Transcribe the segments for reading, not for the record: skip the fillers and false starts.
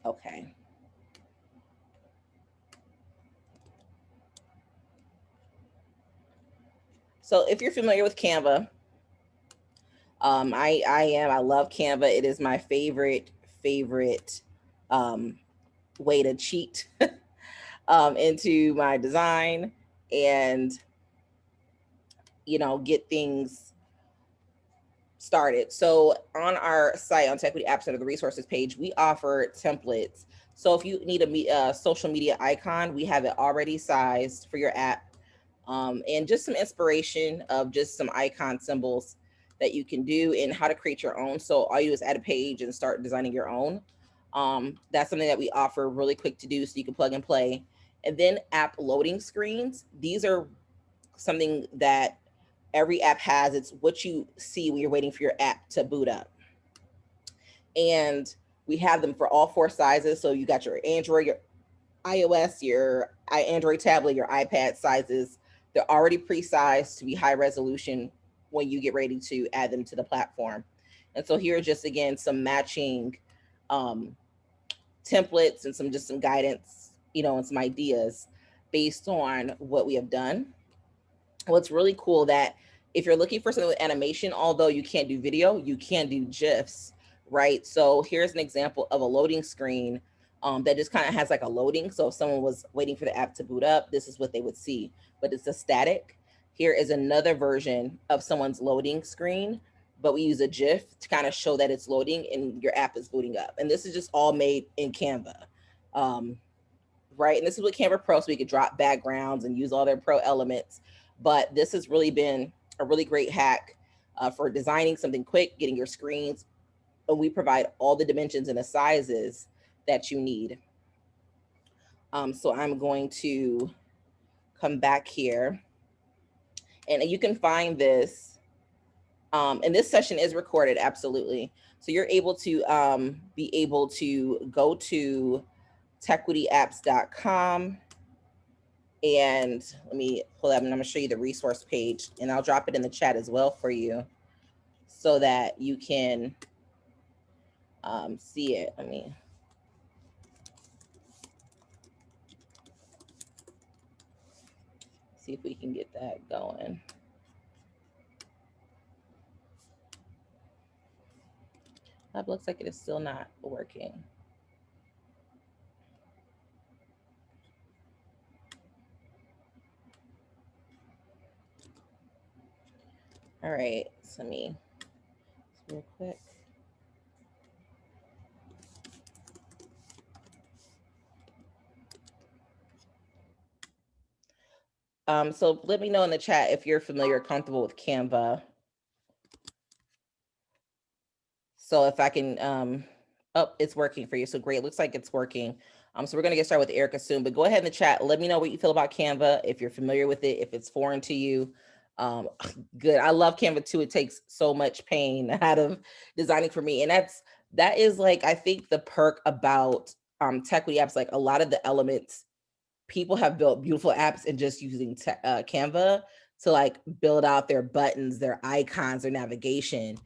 Okay. So if you're familiar with Canva, I love Canva. It is my favorite um, way to cheat into my design and get things started. So on our site on Tequity Apps under the resources page, we offer templates. So if you need a social media icon, we have it already sized for your app, and just some inspiration of just some icon symbols that you can do and how to create your own. So all you do is add a page and start designing your own. That's something that we offer really quick to do, so you can plug and play. And then app loading screens. These are something that every app has. It's what you see when you're waiting for your app to boot up. And we have them for all four sizes. So you got your Android, your iOS, your Android tablet, your iPad sizes. They're already pre-sized to be high resolution when you get ready to add them to the platform. And so here are just, again, some matching um, templates and some guidance, and some ideas based on what we have done. What's really cool that if you're looking for something with animation, although you can't do video, you can do GIFs, right? So here's an example of a loading screen that just kind of has like a loading. So if someone was waiting for the app to boot up, this is what they would see, but it's a static. Here is another version of someone's loading screen, but we use a GIF to kind of show that it's loading and your app is booting up. And this is just all made in Canva. Um, right? And this is with Canva Pro, so we could drop backgrounds and use all their pro elements. But this has really been a really great hack for designing something quick, getting your screens, and we provide all the dimensions and the sizes that you need. So I'm going to come back here, and you can find this. And this session is recorded, absolutely. So you're able to be able to go to tequityapps.com. And let me pull up and I'm gonna show you the resource page, and I'll drop it in the chat as well for you so that you can see it. Let me see if we can get that going. That looks like it is still not working. All right, so let me real quick. So let me know in the chat if you're familiar, comfortable with Canva. So if I can, oh, it's working for you. So great, looks like it's working. So we're gonna get started with Erikka soon, but go ahead in the chat. Let me know what you feel about Canva, if you're familiar with it, if it's foreign to you. Good, I love Canva too. It takes so much pain out of designing for me. And that is like, I think the perk about Tequity apps, like a lot of the elements, people have built beautiful apps and just using Canva to like build out their buttons, their icons, their navigation.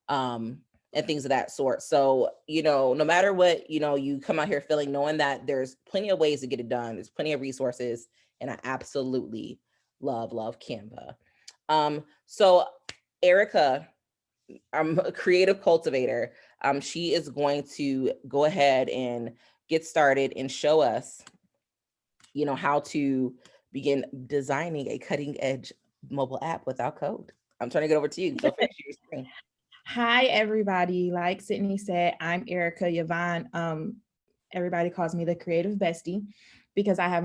And things of that sort. So, no matter what, you come out here feeling, knowing that there's plenty of ways to get it done. There's plenty of resources, and I absolutely love Canva. So Erikka, I'm a creative cultivator. She is going to go ahead and get started and show us, how to begin designing a cutting edge mobile app without code. I'm turning it over to you. So finish your screen. Hi, everybody. Like Sydney said, I'm Erikka Yvonnne. Everybody calls me the creative bestie because I have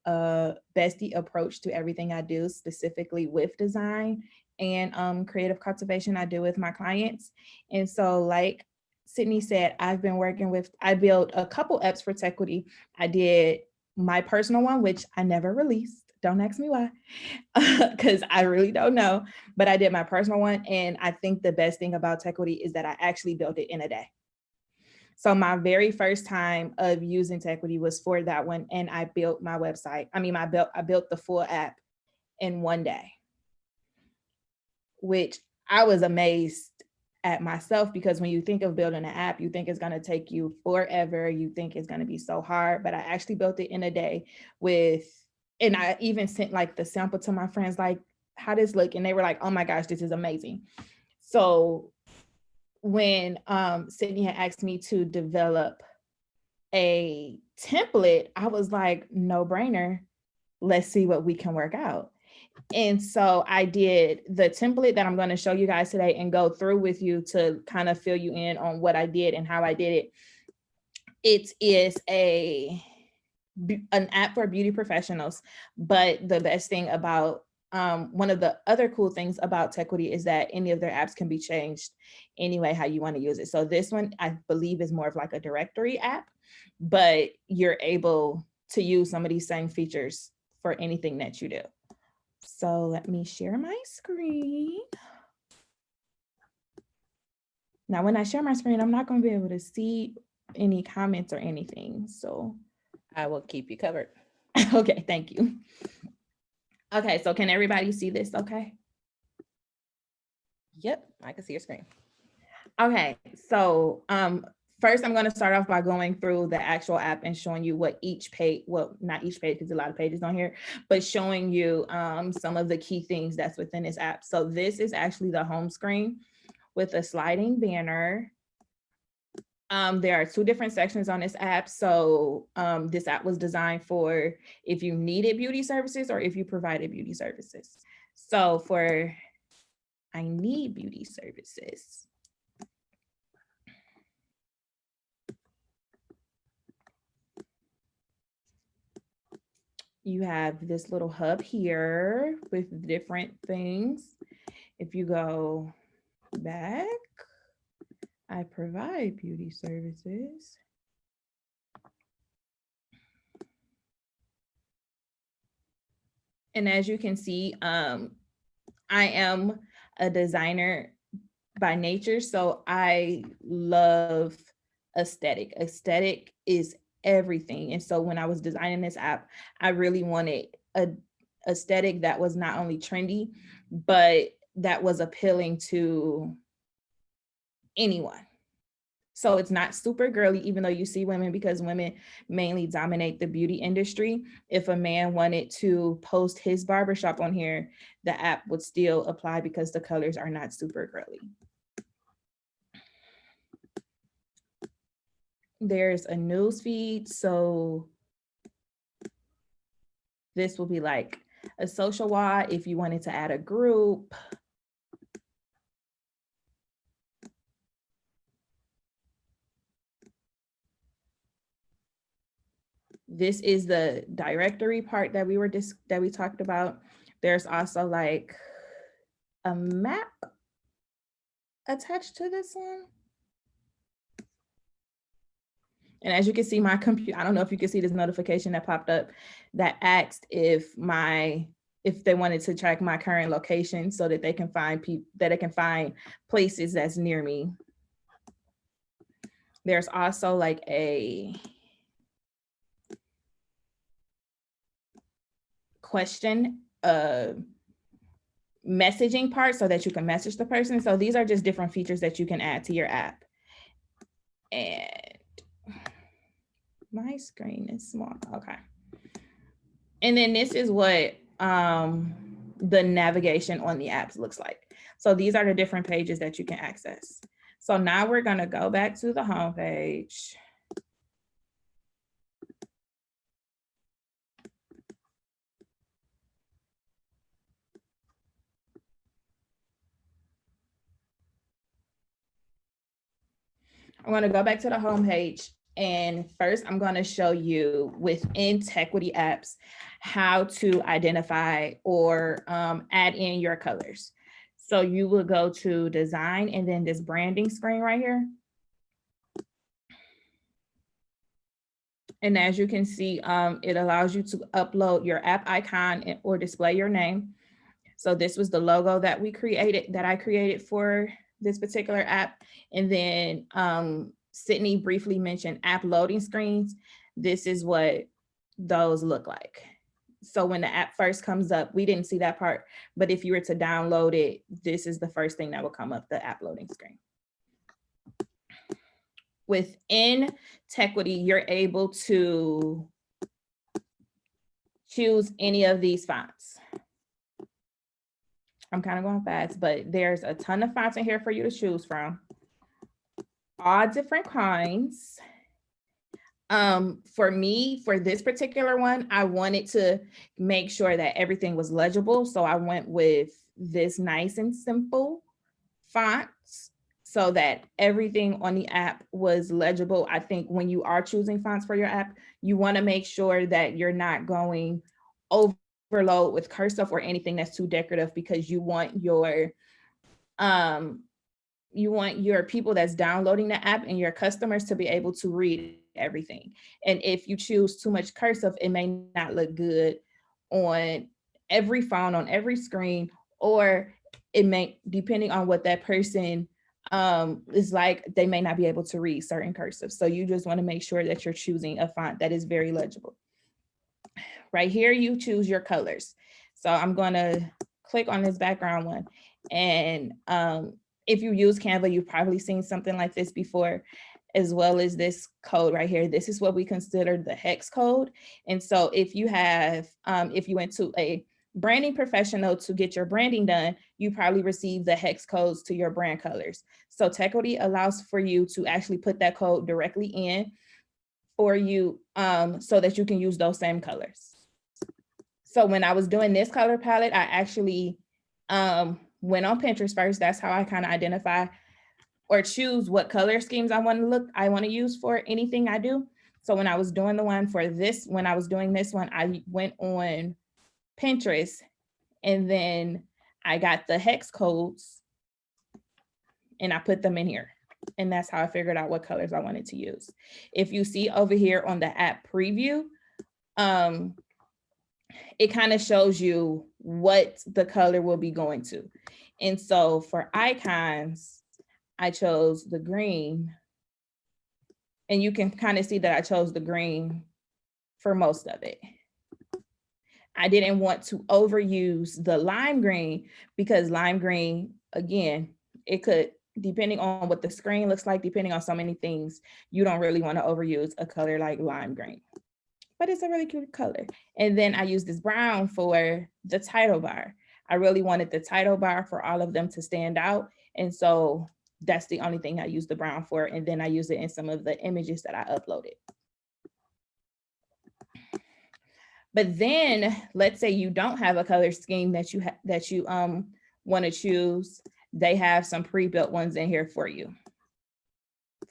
a bestie approach to everything I do, specifically with design and creative cultivation I do with my clients. And so like Sydney said, I built a couple apps for Tequity. I did my personal one, which I never released. Don't ask me why, because I really don't know. But I did my personal one. And I think the best thing about Tequity is that I actually built it in a day. So my very first time of using Tequity was for that one. And I built my website. I built the full app in one day, which I was amazed at myself, because when you think of building an app, you think it's going to take you forever. You think it's going to be so hard, but I actually built it in a day and I even sent like the sample to my friends, like, how does look? And they were like, oh my gosh, this is amazing. So when Sydney had asked me to develop a template, I was like, no brainer. Let's see what we can work out. And so I did the template that I'm going to show you guys today and go through with you to kind of fill you in on what I did and how I did it. It is an app for beauty professionals, but the best thing about one of the other cool things about Tequity is that any of their apps can be changed anyway how you want to use it. So this one, I believe, is more of like a directory app, but you're able to use some of these same features for anything that you do. So let me share my screen. Now, when I share my screen, I'm not going to be able to see any comments or anything. So I will keep you covered. Okay, thank you. Okay, so can everybody see this okay? Yep, I can see your screen. Okay, so first I'm going to start off by going through the actual app and showing you what each page, well, not each page because a lot of pages on here, but showing you some of the key things that's within this app. So this is actually the home screen with a sliding banner. There are 2 different sections on this app. So this app was designed for if you needed beauty services or if you provided beauty services. So for I need beauty services, you have this little hub here with different things. If you go back, I provide beauty services. And as you can see, I am a designer by nature, so I love aesthetic. Aesthetic is everything. And so when I was designing this app, I really wanted a aesthetic that was not only trendy, but that was appealing to anyone. So it's not super girly, even though you see women, because women mainly dominate the beauty industry. If a man wanted to post his barbershop on here, the app would still apply because the colors are not super girly. There's a news feed. So this will be like a social wall if you wanted to add a group. This is the directory part that we talked about. There's also like a map attached to this one. And as you can see, my computer, I don't know if you can see this notification that popped up that asked if they wanted to track my current location so that they can find places that's near me. There's also like a question messaging part so that you can message the person. So these are just different features that you can add to your app. And my screen is small. Okay. And then this is what the navigation on the apps looks like. So these are the different pages that you can access. So now we're going to go back to the home page. I'm going to go back to the home page. And first, I'm going to show you within Tequity apps how to identify or add in your colors. So you will go to design and then this branding screen right here. And as you can see, it allows you to upload your app icon or display your name. So this was the logo that I created for this particular app. And then Sydney briefly mentioned app loading screens. This is what those look like. So when the app first comes up, we didn't see that part, but if you were to download it, this is the first thing that will come up, the app loading screen. within Tequity, you're able to choose any of these fonts. I'm kind of going fast, but there's a ton of fonts in here for you to choose from. All different kinds. For me, for this particular one, I wanted to make sure that everything was legible. So I went with this nice and simple fonts so that everything on the app was legible. I think when you are choosing fonts for your app, you want to make sure that you're not going overload with cursive or anything that's too decorative, because you want your people that's downloading the app and your customers to be able to read everything. And if you choose too much cursive, it may not look good on every phone, on every screen, or it may, depending on what that person is like, they may not be able to read certain cursive. So you just want to make sure that you're choosing a font that is very legible. Right here, you choose your colors. So I'm going to click on this background one. And if you use Canva, you've probably seen something like this before, as well as this code right here. This is what we consider the hex code. And so if you have, if you went to a branding professional to get your branding done, you probably receive the hex codes to your brand colors. So Tequity allows for you to actually put that code directly in for you, so that you can use those same colors. So when I was doing this color palette, I actually went on Pinterest first. That's how I kind of identify or choose what color schemes I want to use for anything I do. So when I was doing the one for this, when I was doing this one, I went on Pinterest and then I got the hex codes and I put them in here. And that's how I figured out what colors I wanted to use. If you see over here on the app preview, it kind of shows you what the color will be going to. And so for icons, I chose the green. And you can kind of see that I chose the green for most of it. I didn't want to overuse the lime green because lime green, again, it could, depending on what the screen looks like, depending on so many things, you don't really want to overuse a color like lime green. But it's a really cute color. And then I used this brown for the title bar. I really wanted the title bar for all of them to stand out. And so that's the only thing I used the brown for. And then I used it in some of the images that I uploaded. But then let's say you don't have a color scheme that you want to choose. They have some pre-built ones in here for you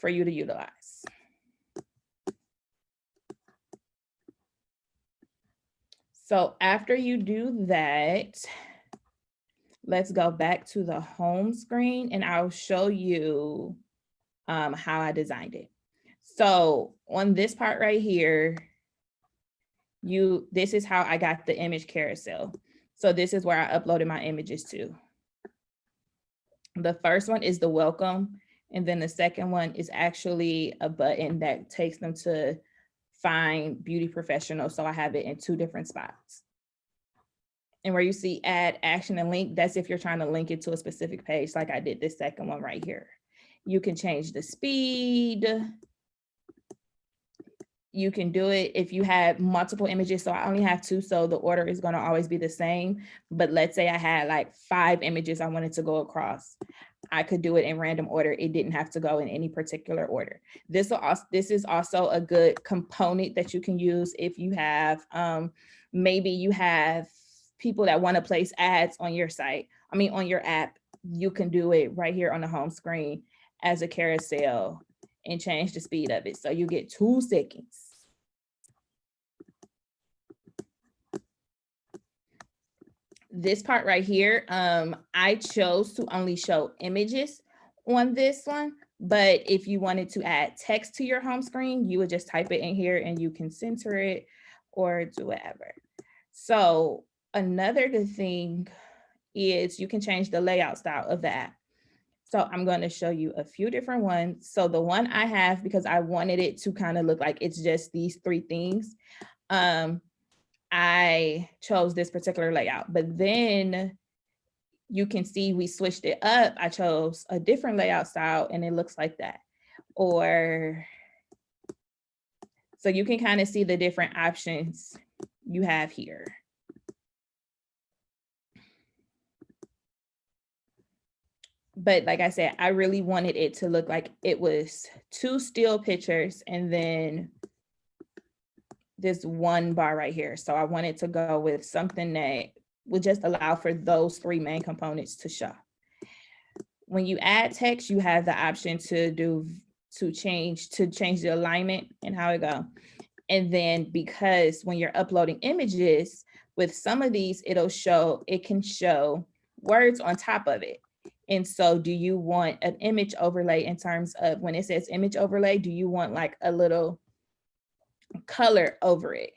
to utilize. So after you do that, let's go back to the home screen and I'll show you how I designed it. So on this part right here, this is how I got the image carousel. So this is where I uploaded my images to. The first one is the welcome. And then the second one is actually a button that takes them to find beauty professionals. So I have it in 2 different spots. And where you see add action and link, that's if you're trying to link it to a specific page, like I did this second one right here. You can change the speed. You can do it if you have multiple images. So I only have 2, so the order is going to always be the same. But let's say I had like 5 images I wanted to go across. I could do it in random order. It didn't have to go in any particular order. This is also a good component that you can use if you have, maybe you have people that want to place ads on your site. On your app. You can do it right here on the home screen as a carousel and change the speed of it. So you get 2 seconds. This part right here, I chose to only show images on this one, but if you wanted to add text to your home screen, you would just type it in here and you can center it or do whatever. So another good thing is you can change the layout style of the app. So I'm going to show you a few different ones. So the one I have, because I wanted it to kind of look like it's just these 3 things, I chose this particular layout. But then you can see we switched it up. I chose a different layout style and it looks like that. or so you can kind of see the different options you have here. But like I said, I really wanted it to look like it was 2 still pictures and then this one bar right here. So I wanted to go with something that would just allow for those 3 main components to show. When you add text, you have the option to change the alignment and how it go. And then because when you're uploading images, with some of these, it can show words on top of it. And so do you want an image overlay in terms of when it says image overlay, do you want like a little color over it?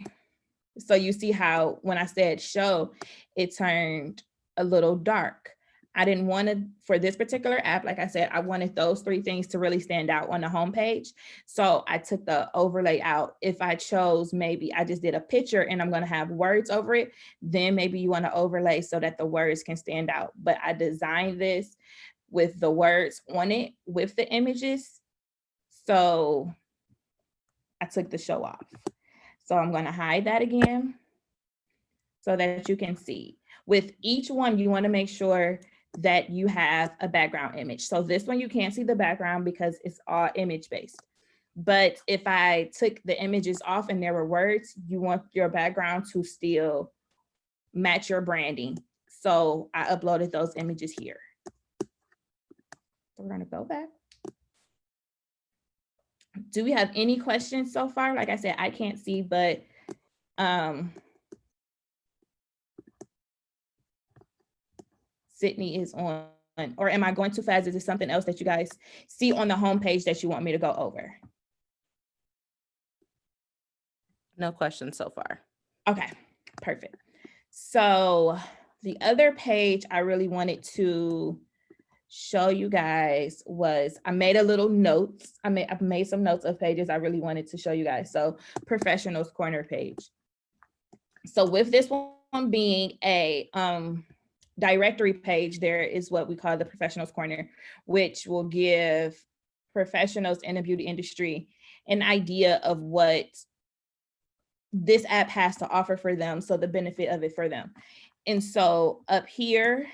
So you see how when I said show, it turned a little dark. I didn't want to, for this particular app, like I said, I wanted those 3 things to really stand out on the homepage. So I took the overlay out. If I chose, maybe I just did a picture and I'm going to have words over it, then maybe you want to overlay so that the words can stand out. But I designed this with the words on it with the images. So I took the show off. So I'm going to hide that again so that you can see. With each one, you want to make sure that you have a background image. So this one, you can't see the background because it's all image based. But if I took the images off and there were words, you want your background to still match your branding. So I uploaded those images here. We're going to go back. Do we have any questions so far? Like I said, I can't see, but Sydney is on, or am I going too fast? Is there something else that you guys see on the homepage that you want me to go over? No questions so far. Okay, perfect. So the other page I really wanted to show you guys was I made a little notes. I've made some notes of pages I really wanted to show you guys. So Professionals Corner page. So with this one being a directory page, there is what we call the Professionals Corner, which will give professionals in the beauty industry an idea of what this app has to offer for them, so the benefit of it for them. And so up here,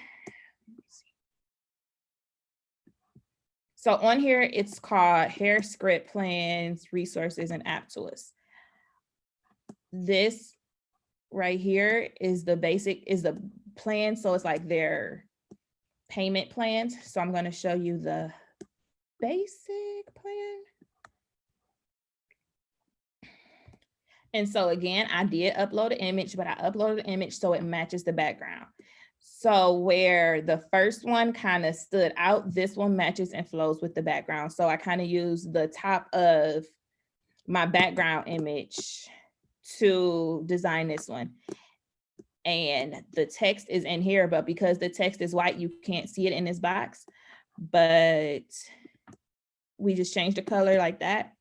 so on here, it's called Hair Script Plans, Resources, and App Tools. This right here is the plan. So it's like their payment plans. So I'm going to show you the basic plan. And so again, I did upload an image, but I uploaded an image so it matches the background. So where the first one kind of stood out, this one matches and flows with the background. So I kind of used the top of my background image to design this one. And the text is in here, but because the text is white, you can't see it in this box. But we just changed the color like that.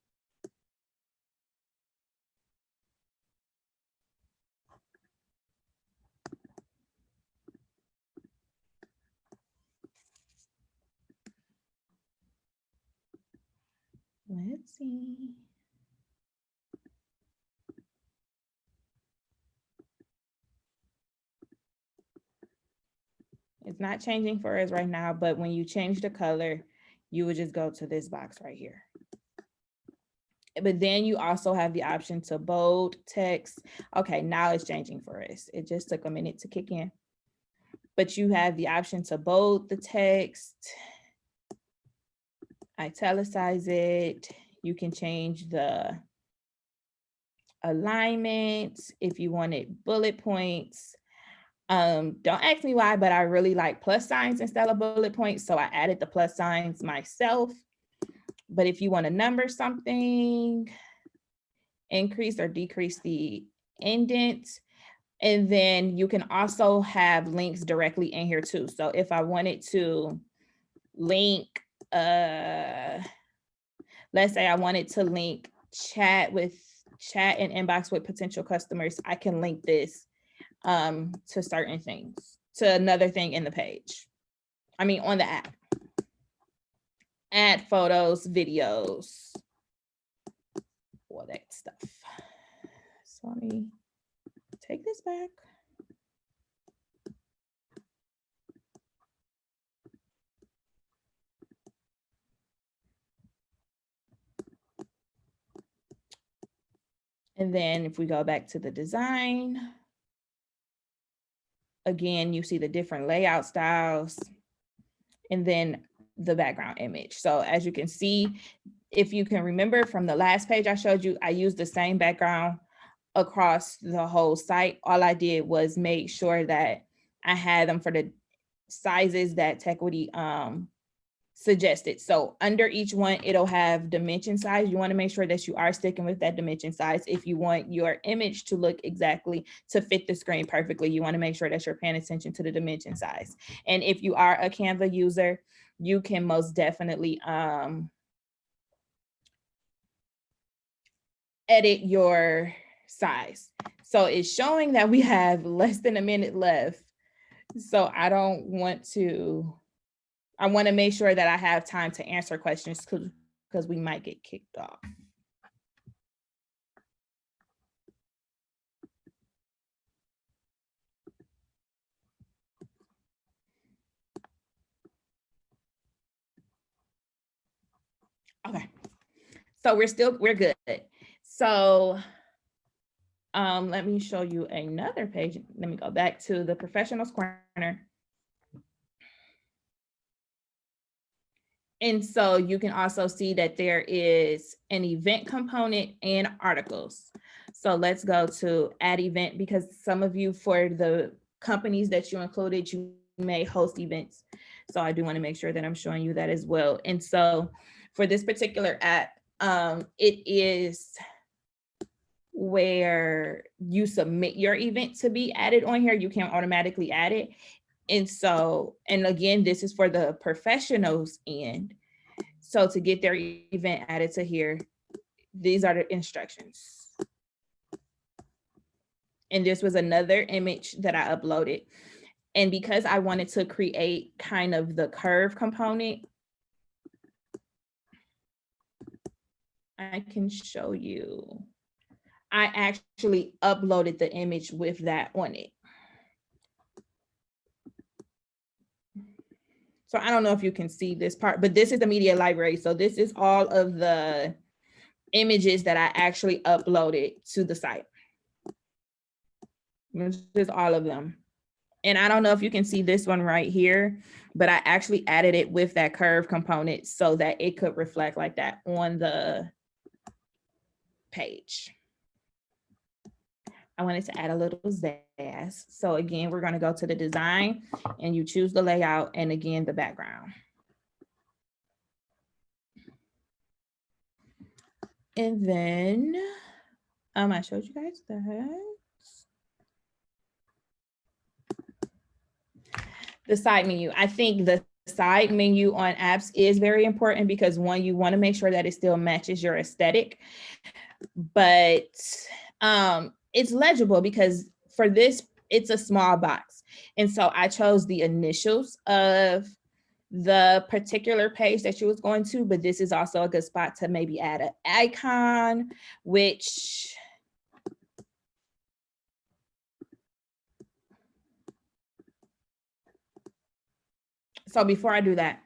Let's see. It's not changing for us right now, but when you change the color, you would just go to this box right here. But then you also have the option to bold text. Okay, now it's changing for us. It just took a minute to kick in. But you have the option to bold the text, italicize it. You can change the alignment if you wanted bullet points. Don't ask me why, but I really like plus signs instead of bullet points. So I added the plus signs myself. But if you want to number something, increase or decrease the indent. And then you can also have links directly in here too. So if I wanted to link, let's say I wanted to link chat and inbox with potential customers, I can link this to certain things, to another thing in the page. I mean, on the app. add photos, videos, all that stuff. So let me take this back. And then if we go back to the design, again, you see the different layout styles and then the background image. So as you can see, if you can remember from the last page I showed you, I used the same background across the whole site. All I did was make sure that I had them for the sizes that Tequity suggested. So under each one, it'll have dimension size. You want to make sure that you are sticking with that dimension size. If you want your image to look exactly to fit the screen perfectly, you want to make sure that you're paying attention to the dimension size. And if you are a Canva user, you can most definitely edit your size. So it's showing that we have less than a minute left. So I want to make sure that I have time to answer questions because we might get kicked off. Okay, so we're good. So let me show you another page. Let me go back to the professionals corner. And so you can also see that there is an event component and articles. So let's go to add event, because some of you, for the companies that you included, you may host events. So I do want to make sure that I'm showing you that as well. And so for this particular app, it is where you submit your event to be added on here. You can't automatically add it. And so, and again, this is for the professionals end. So to get their event added to here, these are the instructions. And this was another image that I uploaded. And because I wanted to create kind of the curve component, I can show you. I actually uploaded the image with that on it. So I don't know if you can see this part, but this is the media library. So this is all of the images that I actually uploaded to the site. This is all of them. And I don't know if you can see this one right here, but I actually added it with that curve component so that it could reflect like that on the page. I wanted to add a little zazz. So again, we're going to go to the design and you choose the layout and again, the background. And then I showed you guys that. The side menu. I think the side menu on apps is very important because one, you want to make sure that it still matches your aesthetic, but it's legible because for this, it's a small box. And so I chose the initials of the particular page that you was going to, but this is also a good spot to maybe add an icon, which so before I do that,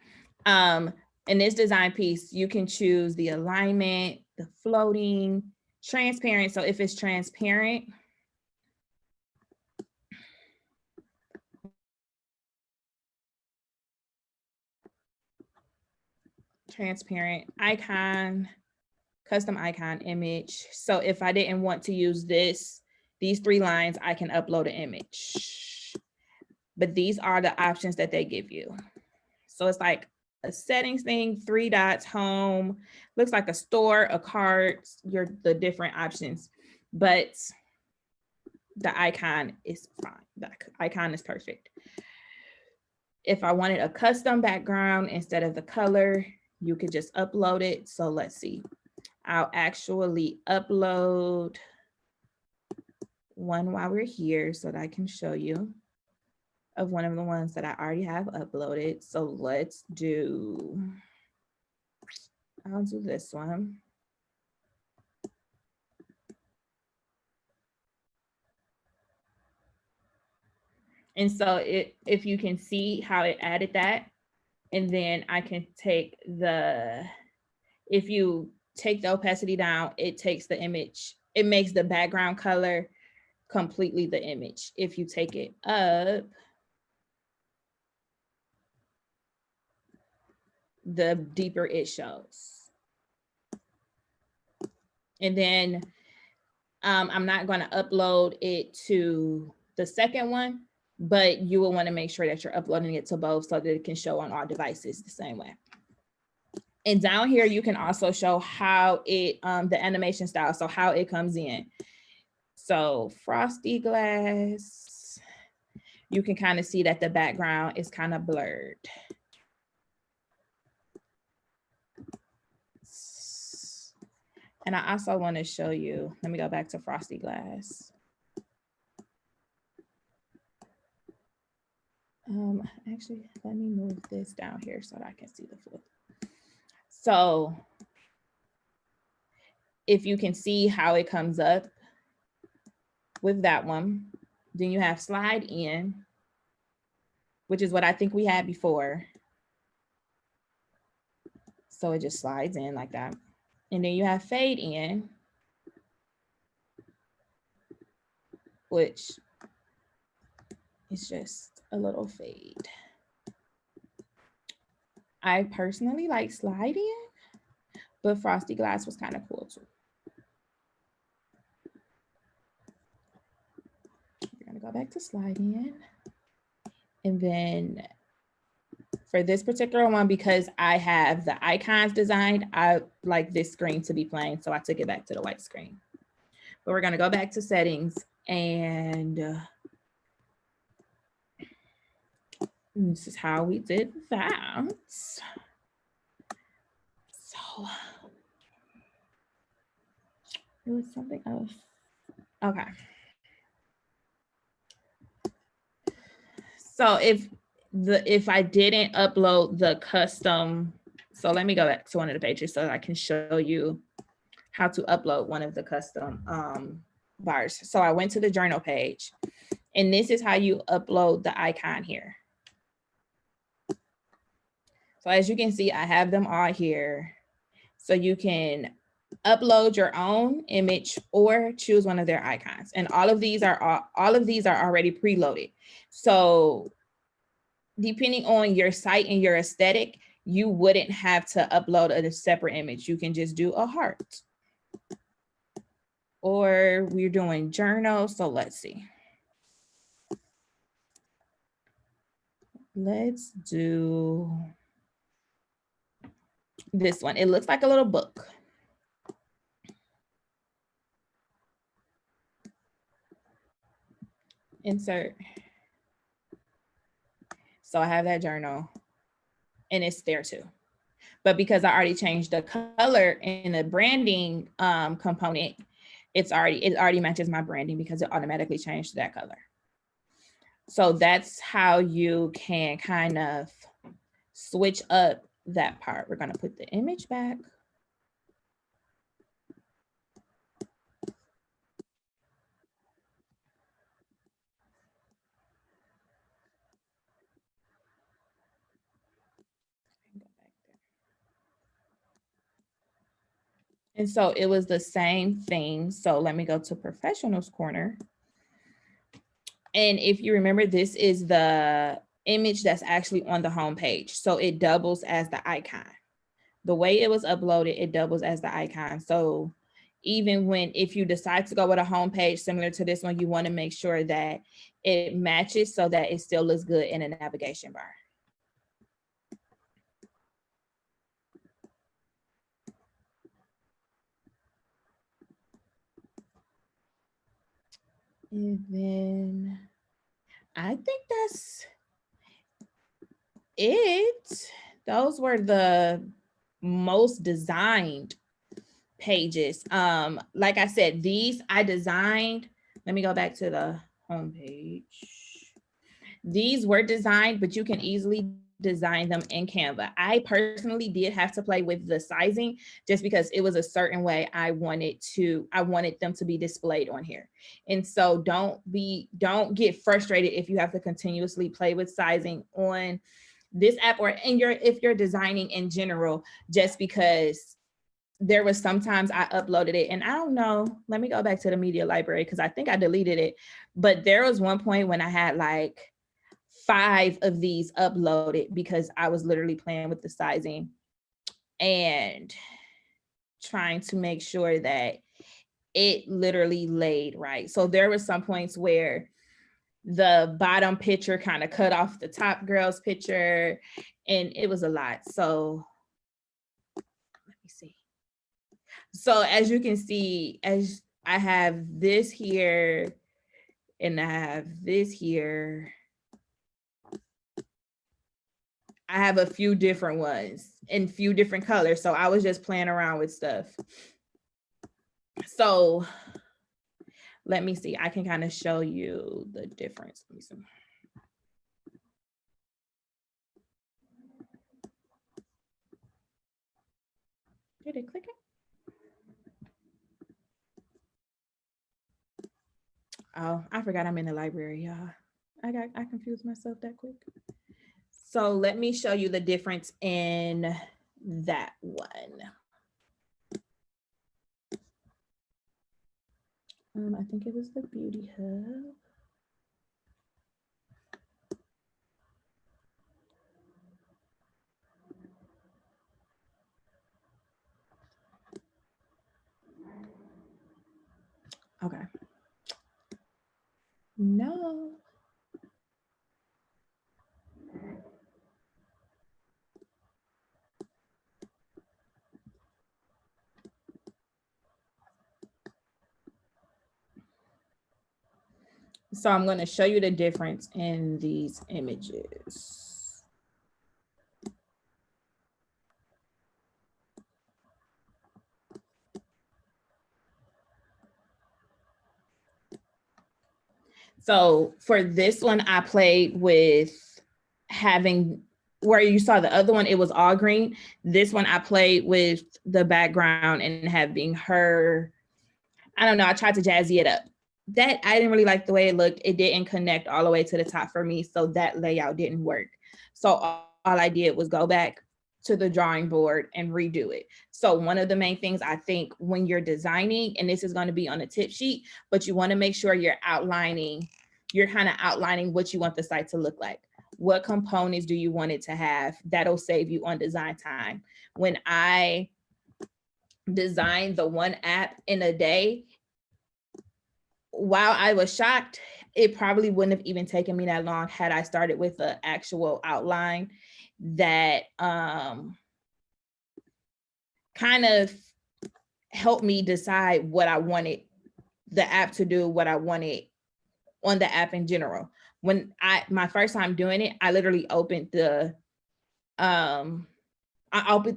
in this design piece, you can choose the alignment, the floating, transparent. So if it's transparent, transparent icon, custom icon image. So if I didn't want to use these 3 lines, I can upload an image. But these are the options that they give you. So it's like a settings thing, 3 dots, home, looks like a store, a cart, the different options, but the icon is fine. The icon is perfect. If I wanted a custom background instead of the color, you could just upload it. So let's see. I'll actually upload one while we're here so that I can show you of one of the ones that I already have uploaded. So let's do I'll do this one. And so if you can see how it added that, and then I can take if you take the opacity down, it takes the image, it makes the background color completely the image. If you take it up, the deeper it shows. And then I'm not going to upload it to the second one, but you will want to make sure that you're uploading it to both so that it can show on all devices the same way. And down here, you can also show how it, the animation style, so how it comes in. So frosty glass, you can kind of see that the background is kind of blurred. And I also want to show you, let me go back to frosty glass. Actually, let me move this down here so that I can see the flip. So if you can see how it comes up with that one, then you have slide in, which is what I think we had before. So it just slides in like that. And then you have fade in, which is just a little fade. I personally like slide in, but frosty glass was kind of cool too. We're gonna go back to slide in. And then for this particular one, because I have the icons designed, I like this screen to be plain, so I took it back to the white screen. But we're gonna go back to settings, and this is how we did that. So it was something else. Okay. So if I didn't upload the custom, so let me go back to one of the pages so I can show you how to upload one of the custom bars. So I went to the journal page, and this is how you upload the icon here. So as you can see, I have them all here. So you can upload your own image or choose one of their icons. And all of these are already preloaded. So depending on your site and your aesthetic, you wouldn't have to upload a separate image. You can just do a heart. Or we're doing journal. So let's see. Let's do this one. It looks like a little book. Insert. So I have that journal, and it's there too. But because I already changed the color in the branding component, it already matches my branding because it automatically changed to that color. So that's how you can kind of switch up that part. We're going to put the image back. And so it was the same thing. So let me go to Professionals Corner. And if you remember, this is the image that's actually on the home page. So it doubles as the icon. The way it was uploaded, it doubles as the icon. So even if you decide to go with a home page similar to this one, you want to make sure that it matches so that it still looks good in a navigation bar. And then I think that's it. Those were the most designed pages. Like I said, these I designed. Let me go back to the home page. These were designed, but you can easily design them in Canva. I personally did have to play with the sizing just because it was a certain way I wanted them to be displayed on here. And so don't get frustrated if you have to continuously play with sizing on this app or if you're designing in general, just because there was sometimes I uploaded it and I don't know, let me go back to the media library because I think I deleted it. But there was one point when I had like 5 of these uploaded because I was literally playing with the sizing and trying to make sure that it literally laid right. So there were some points where the bottom picture kind of cut off the top girl's picture and it was a lot. So let me see. So as you can see, as I have this here and I have this here, I have a few different ones in few different colors. So I was just playing around with stuff. So let me see, I can kind of show you the difference. Let me see. Did it click it? Oh, I forgot I'm in the library, y'all. I confused myself that quick. So let me show you the difference in that one. I think it was the Beauty Hub. Okay. No. So I'm going to show you the difference in these images. So for this one, I played with having, where you saw the other one, it was all green. This one, I played with the background and having her, I don't know, I tried to jazzy it up. That I didn't really like the way it looked. It didn't connect all the way to the top for me. So that layout didn't work. So all I did was go back to the drawing board and redo it. So one of the main things I think when you're designing, and this is going to be on a tip sheet, but you want to make sure you're kind of outlining what you want the site to look like. What components do you want it to have? That'll save you on design time. When I designed the one app in a day, while I was shocked, it probably wouldn't have even taken me that long had I started with the actual outline that kind of helped me decide what I wanted the app to do, what I wanted on the app in general. When my first time doing it, I literally opened the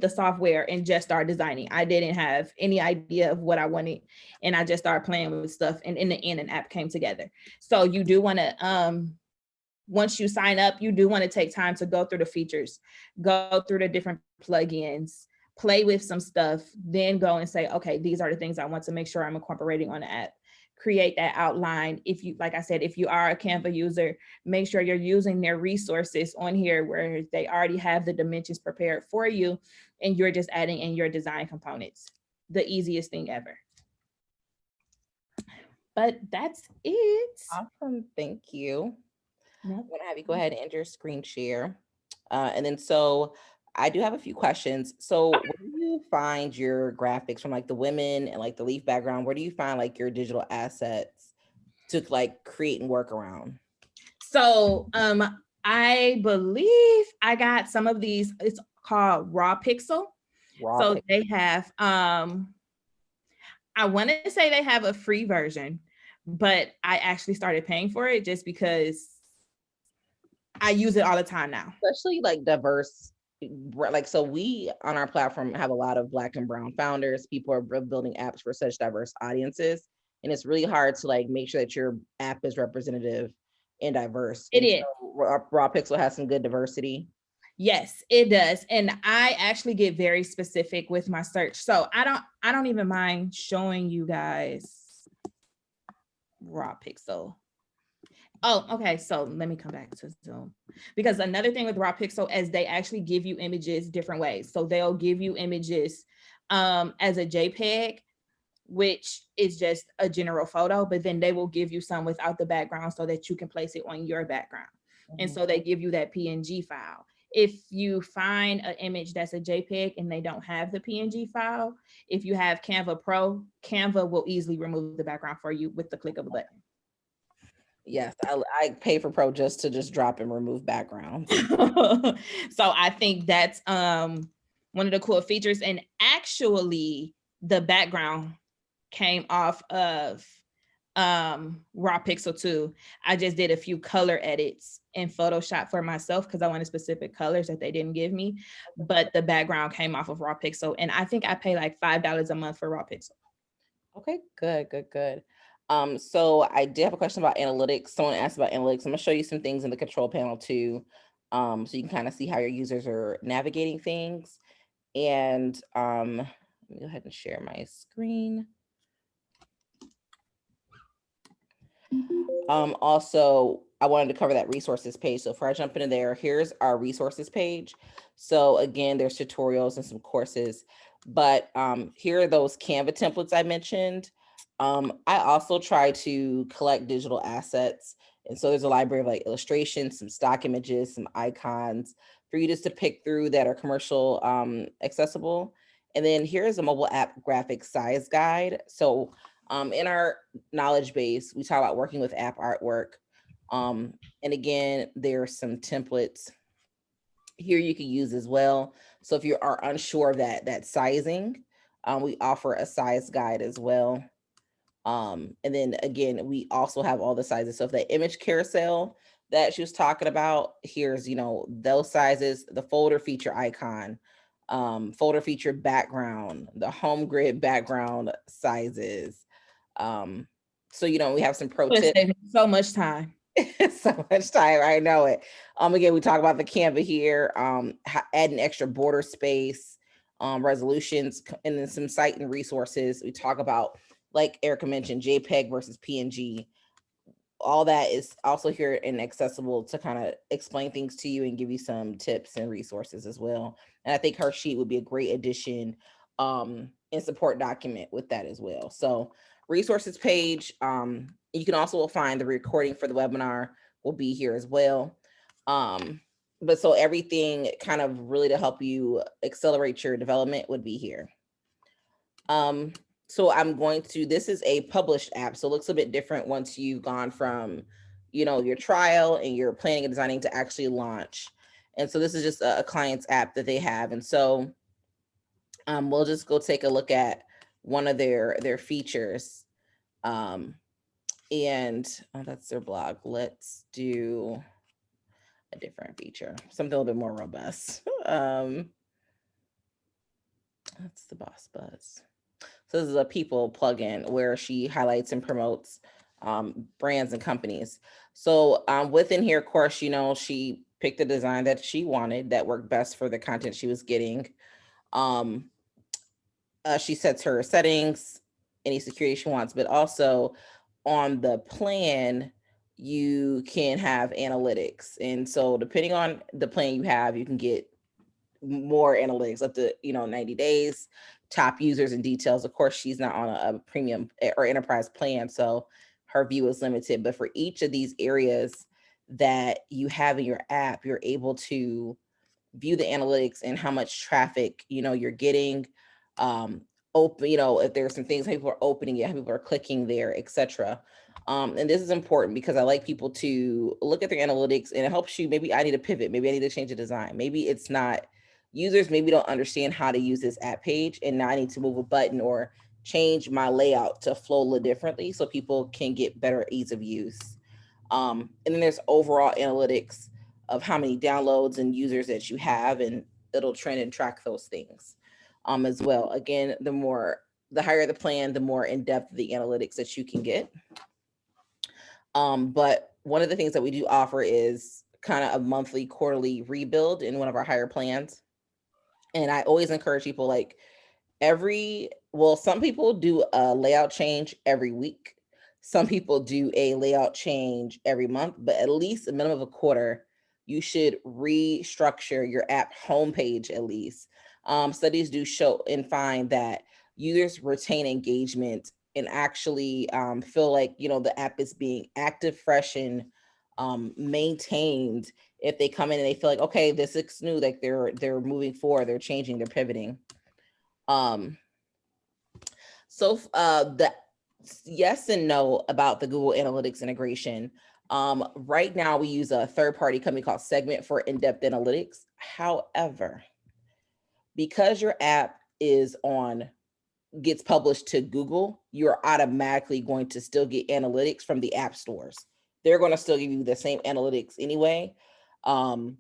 software and just started designing. I didn't have any idea of what I wanted, and I just started playing with stuff, and in the end, an app came together. So you do want to, once you sign up, you do want to take time to go through the features, go through the different plugins, play with some stuff, then go and say, okay, these are the things I want to make sure I'm incorporating on the app. Create that outline. If you, like I said, if you are a Canva user, make sure you're using their resources on here where they already have the dimensions prepared for you and you're just adding in your design components. The easiest thing ever. But that's it. Awesome, thank you. Yep. I'm gonna have you go ahead and end your screen share. And then so I do have a few questions. So where do you find your graphics from, like the women and like the leaf background? Where do you find like your digital assets to like create and work around? So I believe I got some of these, it's called Raw Pixel. They have, I want to say they have a free version, but I actually started paying for it just because I use it all the time now. Especially like diverse, like, so we on our platform have a lot of Black and brown founders. People are building apps for such diverse audiences. And it's really hard to like make sure that your app is representative and diverse. It is. So Raw Pixel has some good diversity. Yes, it does. And I actually get very specific with my search. So I don't even mind showing you guys raw pixel. Oh, okay. So let me come back to Zoom, because another thing with raw pixel is they actually give you images different ways. So they'll give you images as a JPEG, which is just a general photo, but then they will give you some without the background so that you can place it on your background. And so they give you that PNG file. If you find an image that's a JPEG and they don't have the PNG file, if you have Canva Pro, Canva will easily remove the background for you with the click of a button. Yes, I pay for Pro just to drop and remove backgrounds. So I think that's one of the cool features. And actually, the background came off of raw pixel 2. I just did a few color edits in Photoshop for myself because I wanted specific colors that they didn't give me, but the background came off of raw pixel, and I think I pay like $5 a month for raw pixel. Okay, good. So I did have a question about analytics. Someone asked about analytics. I'm gonna show you some things in the control panel too, so you can kind of see how your users are navigating things. And let me go ahead and share my screen. Also, I wanted to cover that resources page. So before I jump into there, here's our resources page. So again, there's tutorials and some courses, but here are those Canva templates I mentioned. I also try to collect digital assets. And so there's a library of like illustrations, some stock images, some icons for you just to pick through that are commercial accessible. And then here's a mobile app graphic size guide. So in our knowledge base, we talk about working with app artwork. And again, there are some templates here you can use as well. So if you are unsure of that sizing, we offer a size guide as well. And then again, we also have all the sizes. So if that image carousel that she was talking about, here's, those sizes, the folder feature icon, folder feature background, the home grid background sizes. So, we have some pro tips. So much time. So much time. I know it. Again, we talk about the Canva here, adding extra border space, resolutions, and then some site and resources. We talk about, like Erikka mentioned, JPEG versus PNG. All that is also here and accessible to kind of explain things to you and give you some tips and resources as well. And I think her sheet would be a great addition and support document with that as well. So resources page, you can also find the recording for the webinar will be here as well. But so everything kind of really to help you accelerate your development would be here. So this is a published app. So it looks a bit different once you've gone from, your trial and you're planning and designing to actually launch. And so this is just a client's app that they have. And so we'll just go take a look at one of their features. And that's their blog. Let's do a different feature, something a little bit more robust. That's the Boss Buzz. So this is a people plugin where she highlights and promotes brands and companies. So within here, of course, she picked a design that she wanted that worked best for the content she was getting. She sets her settings, any security she wants, but also on the plan, you can have analytics. And so depending on the plan you have, you can get more analytics up to 90 days, top users and details. Of course, she's not on a premium or enterprise plan, so her view is limited. But for each of these areas that you have in your app, you're able to view the analytics and how much traffic you're getting. Open, if there's some things people are opening it, how people are clicking there, etc. And this is important because I like people to look at their analytics, and it helps you. Maybe I need to pivot. Maybe I need to change the design. Maybe it's not. Users maybe don't understand how to use this app page, and now I need to move a button or change my layout to flow a little differently so people can get better ease of use. And then there's overall analytics of how many downloads and users that you have, and it'll trend and track those things as well. Again, the higher the plan, the more in depth the analytics that you can get. But one of the things that we do offer is kind of a monthly, quarterly rebuild in one of our higher plans. And I always encourage people like some people do a layout change every week. Some people do a layout change every month, but at least a minimum of a quarter, you should restructure your app homepage at least. Studies do show and find that users retain engagement and actually feel like, the app is being active, fresh, and maintained if they come in and they feel like, okay, this is new, like they're moving forward, they're changing, they're pivoting. The yes and no about the Google Analytics integration. Right now we use a third-party company called Segment for in-depth analytics. However, because your app gets published to Google, you're automatically going to still get analytics from the app stores. They're going to still give you the same analytics anyway. So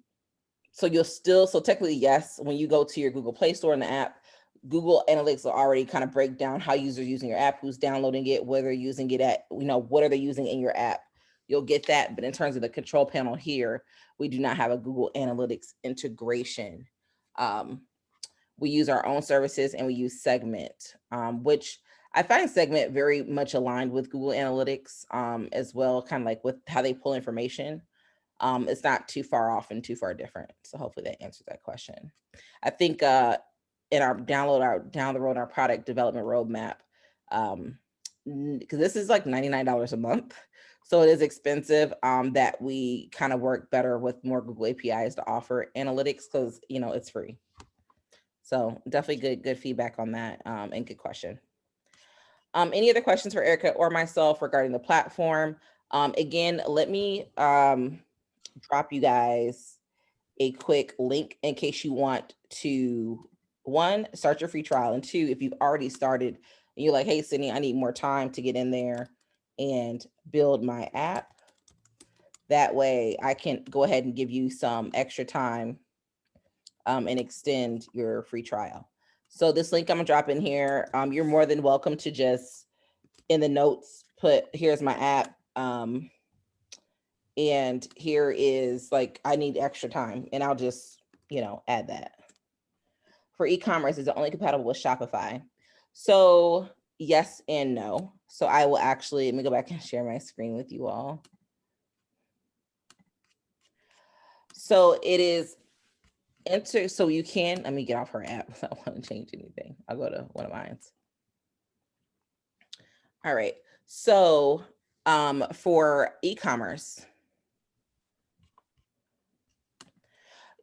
technically, yes, when you go to your Google Play Store in the app, Google Analytics will already kind of break down how users are using your app, who's downloading it, where they're using it at, what are they using in your app. You'll get that. But in terms of the control panel here, we do not have a Google Analytics integration. We use our own services and we use Segment, which I find Segment very much aligned with Google Analytics as well, kind of like with how they pull information. It's not too far off and too far different. So hopefully that answers that question. I think in our down the road, our product development roadmap, because this is like $99 a month. So it is expensive, that we kind of work better with more Google APIs to offer analytics because, it's free. So definitely good feedback on that, and good question. Any other questions for Erikka or myself regarding the platform? Again, let me drop you guys a quick link in case you want to, one, start your free trial, and two, if you've already started and you're like, hey, Sydney, I need more time to get in there and build my app. That way I can go ahead and give you some extra time and extend your free trial. So this link I'm gonna drop in here. You're more than welcome to just in the notes put, here's my app. And here is like, I need extra time, and I'll just, add that. For e-commerce, is it only compatible with Shopify? So yes and no. So I will actually, let me go back and share my screen with you all. So it is so you can, let me get off her app. I don't want to change anything. I'll go to one of mine. All right. So for e-commerce,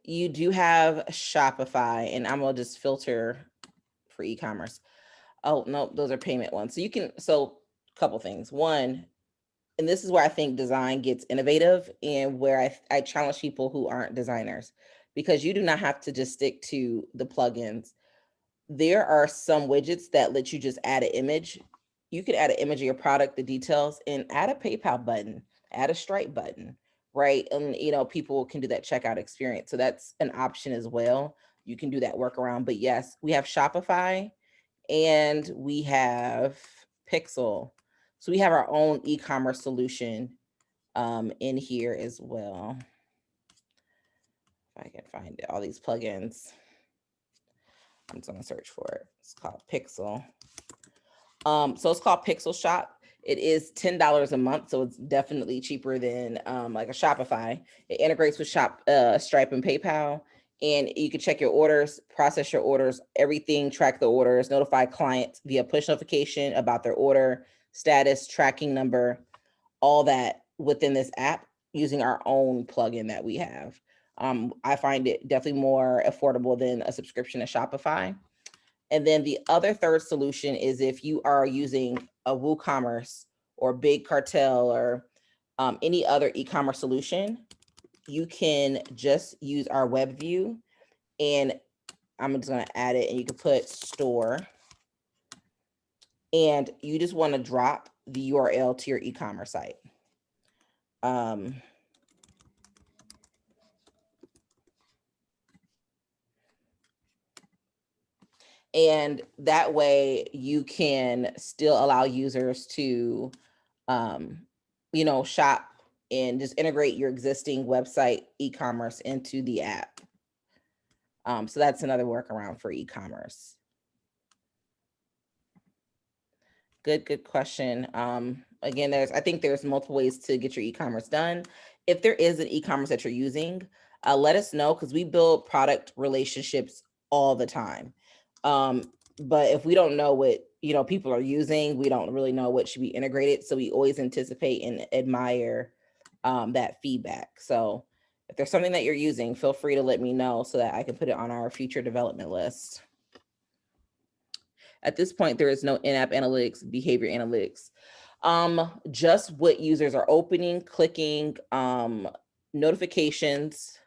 you do have Shopify, and I'm gonna just filter for e-commerce. Oh, no, those are payment ones. So you can, so a couple things. One, and this is where I think design gets innovative and where I challenge people who aren't designers, because you do not have to just stick to the plugins. There are some widgets that let you just add an image. You could add an image of your product, the details, and add a PayPal button, add a Stripe button, right? And, people can do that checkout experience. So that's an option as well. You can do that workaround. But yes, we have Shopify and we have Pixel. So we have our own e-commerce solution in here as well. If I can find it, all these plugins. I'm just gonna search for it. It's called Pixel. So it's called Pixel Shop. It is $10 a month, so it's definitely cheaper than like a Shopify. It integrates with Stripe and PayPal, and you can check your orders, process your orders, everything, track the orders, notify clients via push notification about their order status, tracking number, all that within this app using our own plugin that we have. I find it definitely more affordable than a subscription to Shopify. And then the other third solution is if you are using a WooCommerce or Big Cartel or any other e-commerce solution, you can just use our web view, and I'm just going to add it, and you can put store, and you just want to drop the URL to your e-commerce site. And that way you can still allow users to, shop and just integrate your existing website e-commerce into the app. So that's another workaround for e-commerce. Good question. Again, I think there's multiple ways to get your e-commerce done. If there is an e-commerce that you're using, let us know, because we build product relationships all the time. But if we don't know what people are using, we don't really know what should be integrated. So we always anticipate and admire that feedback. So if there's something that you're using, feel free to let me know so that I can put it on our future development list. At this point, there is no in-app analytics, behavior analytics. Just what users are opening, clicking, notifications.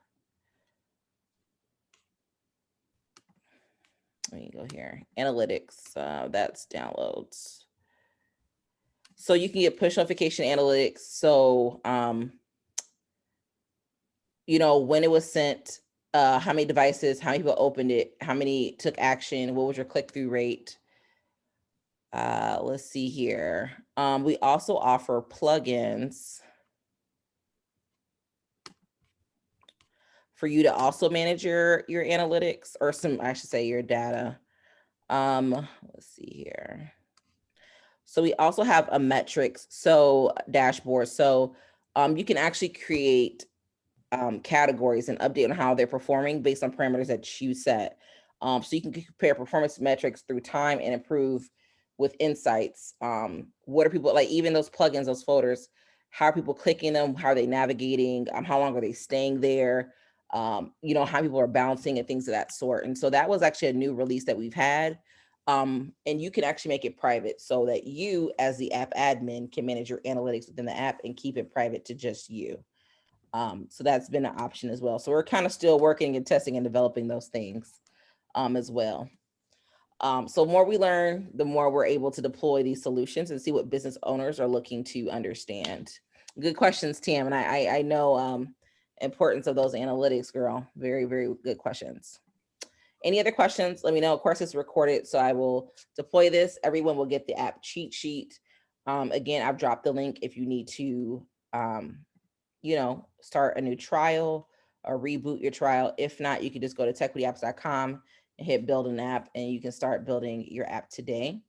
Let me go here. Analytics, that's downloads. So you can get push notification analytics. So, when it was sent, how many devices, how many people opened it, how many took action, what was your click-through rate? Let's see here. We also offer plugins for you to also manage your analytics, or I should say your data. Let's see here. So we also have a metrics dashboard. So you can actually create categories and update on how they're performing based on parameters that you set. So you can compare performance metrics through time and improve with insights. What are people like, even those plugins, those folders, how are people clicking them? How are they navigating? How long are they staying there? How people are bouncing and things of that sort. And so that was actually a new release that we've had. And you can actually make it private so that you, as the app admin, can manage your analytics within the app and keep it private to just you. So that's been an option as well. So we're kind of still working and testing and developing those things as well. So more we learn, the more we're able to deploy these solutions and see what business owners are looking to understand. Good questions, Tam. And I know importance of those analytics, girl. Very, very good questions. Any other questions? Let me know. Of course, it's recorded, so I will deploy this. Everyone will get the app cheat sheet. Again, I've dropped the link if you need to, start a new trial or reboot your trial. If not, you can just go to tequityapps.com and hit build an app, and you can start building your app today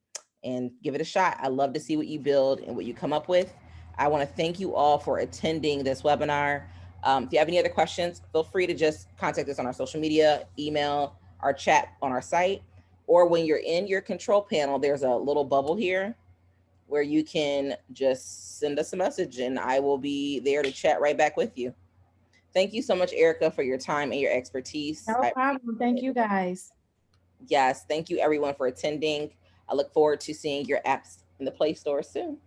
and give it a shot. I love to see what you build and what you come up with. I want to thank you all for attending this webinar. If you have any other questions, feel free to just contact us on our social media, email, our chat on our site, or when you're in your control panel, there's a little bubble here where you can just send us a message and I will be there to chat right back with you. Thank you so much, Erikka, for your time and your expertise. No problem. Thank you, guys. Yes, thank you everyone for attending. I look forward to seeing your apps in the Play Store soon.